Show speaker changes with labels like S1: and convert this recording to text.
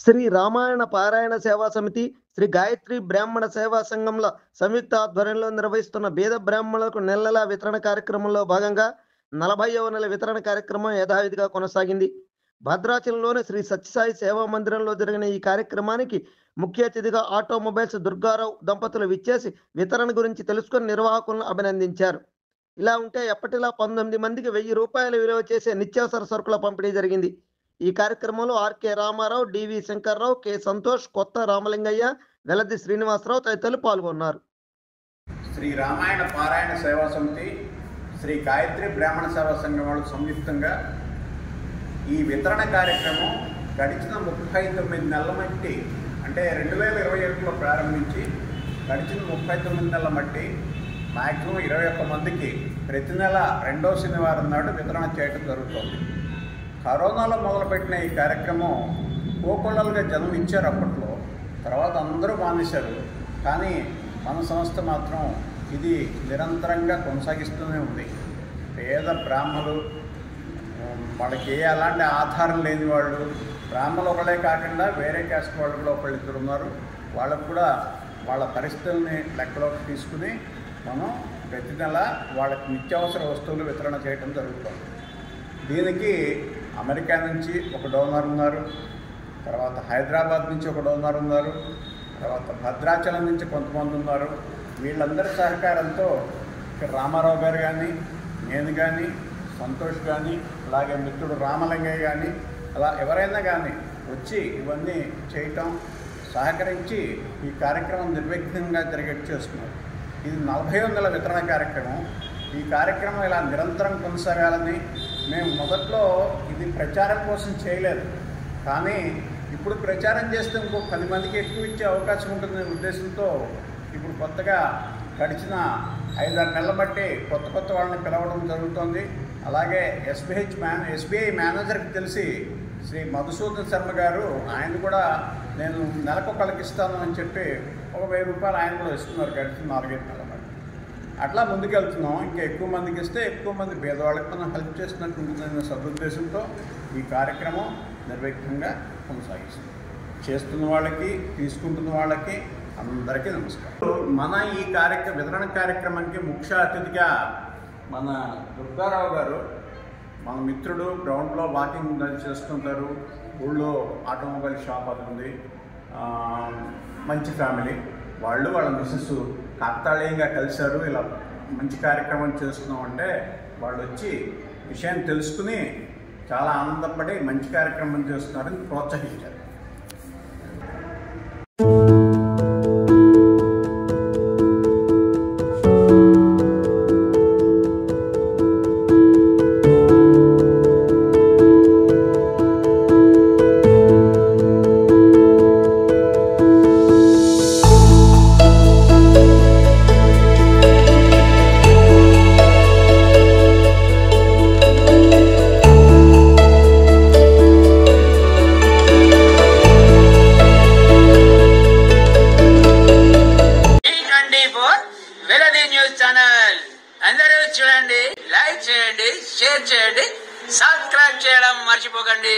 S1: శ్రీ రామాయణ పారాయణ సేవా సమితి, శ్రీ గాయత్రి బ్రాహ్మణ సేవా సంఘంల సంయుక్త ఆధ్వర్యంలో నిర్వహిస్తున్న బీద బ్రాహ్మణులకు నెలల వితరణ కార్యక్రమంలో భాగంగా 40వ నెల వితరణ కార్యక్రమం యథావిధిగా కొనసాగింది. భద్రాచలంలోని శ్రీ సత్యసాయి సేవా మందిరంలో జరిగిన ఈ కార్యక్రమానికి ముఖ్య అతిథిగా ఆటోమొబైల్స్ దుర్గారావు దంపతులు విచ్చేసి వితరణ గురించి తెలుసుకుని నిర్వాహకులను అభినందించారు. ఇలా ఉంటే ఎప్పటిలా 19 మందికి 1000 రూపాయలు విలువ చేసే నిత్యావసర సరుకుల పంపిణీ జరిగింది. ఈ కార్యక్రమంలో ఆర్కే రామారావు, డివి శంకర్రావు, కె సంతోష్, కొత్త రామలింగయ్య, వెలది శ్రీనివాసరావు తదితరులు పాల్గొన్నారు.
S2: శ్రీ రామాయణ పారాయణ సేవా సమితి, శ్రీ గాయత్రి బ్రాహ్మణ సేవా సంఘం వాళ్ళు సంయుక్తంగా ఈ వితరణ కార్యక్రమం గడిచిన 39 నెలల మట్టి, అంటే 2021లో ప్రారంభించి గడిచిన 39 నెలల మట్టి మ్యాక్సిమం 21 మందికి ప్రతి నెల 2వ శనివారం నాడు వితరణ చేయడం జరుగుతుంది. కరోనాలో మొదలుపెట్టిన ఈ కార్యక్రమం కోకొల్లలుగా జనం ఇచ్చారు అప్పట్లో, తర్వాత అందరూ మానేశారు. కానీ మన సంస్థ మాత్రం ఇది నిరంతరంగా కొనసాగిస్తూనే ఉంది. పేద బ్రాహ్మలు, వాళ్ళకి ఎలాంటి ఆధారం లేని వాళ్ళు, బ్రాహ్మలు ఒకళ్ళే కాకుండా వేరే క్యాస్ట్ వాళ్ళు కూడా ఒకళ్ళిద్దరు ఉన్నారు. వాళ్ళకు కూడా వాళ్ళ పరిస్థితుల్ని లెక్కలోకి తీసుకుని మనం ప్రతి నెల వాళ్ళకి నిత్యావసర వస్తువులు వితరణ చేయడం జరుగుతుంది. దీనికి అమెరికా నుంచి ఒక డోనర్ ఉన్నారు, తర్వాత హైదరాబాద్ నుంచి ఒక డోనర్ ఉన్నారు, తర్వాత భద్రాచలం నుంచి కొంతమంది ఉన్నారు. వీళ్ళందరి సహకారంతో రామారావు గారు కానీ, నేను కానీ, సంతోష్ కానీ, అలాగే మిత్రుడు రామలింగయ్య కానీ, అలా ఎవరైనా కానీ వచ్చి ఇవన్నీ చేయటం, సహకరించి ఈ కార్యక్రమం నిర్విఘ్నంగా జరిగేట్టు చేస్తున్నారు. ఇది 40వ నెల వితరణ కార్యక్రమం. ఈ కార్యక్రమం ఇలా నిరంతరం కొనసాగాలని మేము మొదట్లో ఇది ప్రచారం కోసం చేయలేదు, కానీ ఇప్పుడు ప్రచారం చేస్తే ఇంకో 10 మందికి ఎక్కువ ఇచ్చే అవకాశం ఉంటుందనే ఉద్దేశంతో ఇప్పుడు కొత్తగా గడిచిన 5-6 నెలల బట్టి కొత్త వాళ్ళని పిలవడం జరుగుతుంది. అలాగే ఎస్బీఐ మేనేజర్కి తెలిసి శ్రీ మధుసూదన్ శర్మ గారు, ఆయన కూడా నేను నెలకొకళ్ళకి ఇస్తాను అని చెప్పి ఒక 1000 రూపాయలు ఆయన కూడా ఇస్తున్నారు గడిచిన 4-5 నెలల బట్టి. అట్లా ముందుకెళ్తున్నాం. ఇంకా ఎక్కువ మందికి ఇస్తే ఎక్కువ మంది పేదవాళ్ళకి మనం హెల్ప్ చేసినట్టు ఉంటుందనే సదుద్దేశంతో ఈ కార్యక్రమం నిర్విఘ్నంగా కొనసాగిస్తుంది. చేస్తున్న వాళ్ళకి, తీసుకుంటున్న వాళ్ళకి అందరికీ నమస్కారం. మన ఈ వితరణ కార్యక్రమానికి ముఖ్య అతిథిగా మన దుర్గారావు గారు, మన మిత్రుడు, గ్రౌండ్లో వాకింగ్ చేస్తుంటారు. ఊళ్ళో ఆటోమొబైల్ షాప్ అది ఉంది. మంచి ఫ్యామిలీ వాళ్ళు, వాళ్ళ మిస్సెస్ కాకతాళీయంగా కలిశారు. ఇలా మంచి కార్యక్రమం చేస్తున్నాం అంటే వాళ్ళు వచ్చి విషయాన్ని తెలుసుకుని చాలా ఆనందపడి మంచి కార్యక్రమం చేస్తున్నారని ప్రోత్సహించారు.
S3: వెలది న్యూస్ ఛానల్ అందరూ చూడండి, లైక్ చేయండి, షేర్ చేయండి, సబ్స్క్రైబ్ చేయడం మర్చిపోకండి.